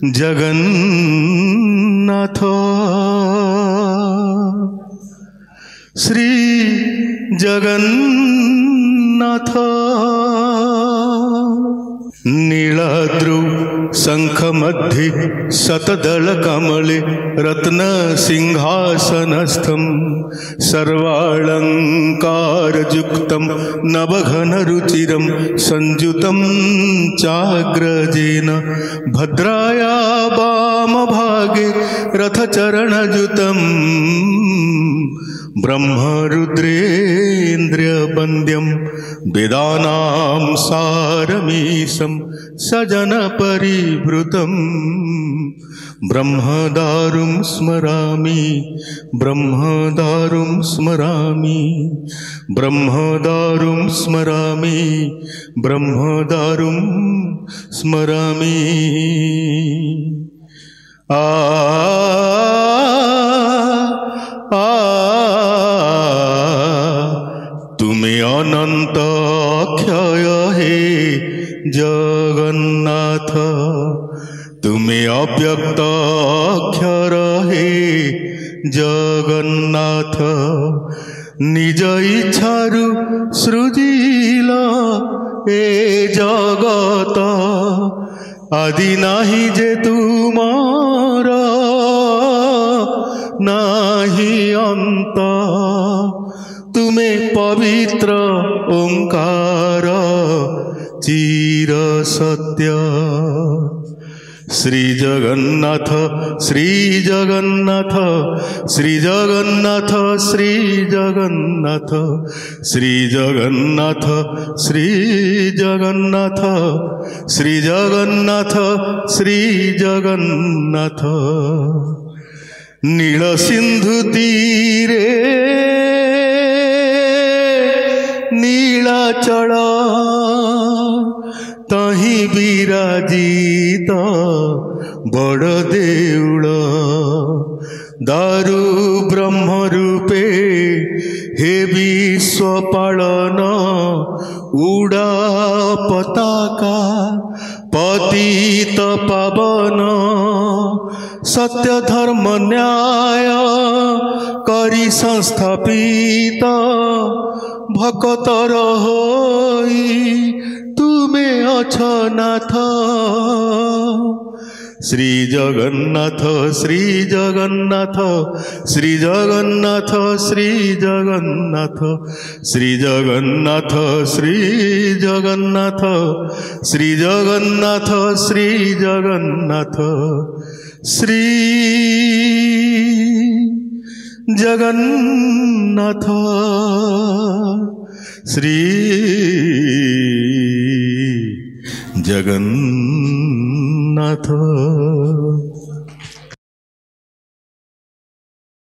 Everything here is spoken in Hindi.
जगन्नाथ श्री जगन्नाथ नीलाद्रौ शंख मध्ये शतदल कमले रत्न सिंहासनस्थं सर्वालंकारयुक्तं नवघन रुचिरं संयुतं चाग्रजेन भद्राया वामभागे रथचरणयुतं ब्रह्मरुद्रेन्द्रवन्द्यं वेदानां सारमीशं सजनपरिवृतं ब्रह्मदारुं स्मरामि ब्रह्मदारुं स्मरामि ब्रह्मदारुं स्मरामि ब्रह्मदारुं स्मरामि। तुम्हें अनंत अक्षय हे जगन्नाथ तुम्हें अव्यक्त अक्षर हे जगन्नाथ निज इच्छारु सृजिल ए जगत आदि नाही जे तुमार नाही अंत तुम्हें पवित्र ओंकार चिर सत्य श्री जगन्नाथ श्री जगन्नाथ श्री जगन्नाथ श्री जगन्नाथ श्री जगन्नाथ श्री जगन्नाथ श्री जगन्नाथ श्री जगन्नाथ नील सिंधु तीरे नीलाचल तही विराजित बड़ देउल दारु ब्रह्म रूपे हे विश्व पालन उड़ा पताका पतित पावन सत्य धर्म न्याय करी संस्थापित भक्तर होई तुमे अछ नाथ श्री जगन्नाथ श्री जगन्नाथ श्री जगन्नाथ श्री जगन्नाथ श्री जगन्नाथ श्री जगन्नाथ श्री जगन्नाथ श्री जगन्नाथ श्री जगन्नाथ श्री जगन्नाथ।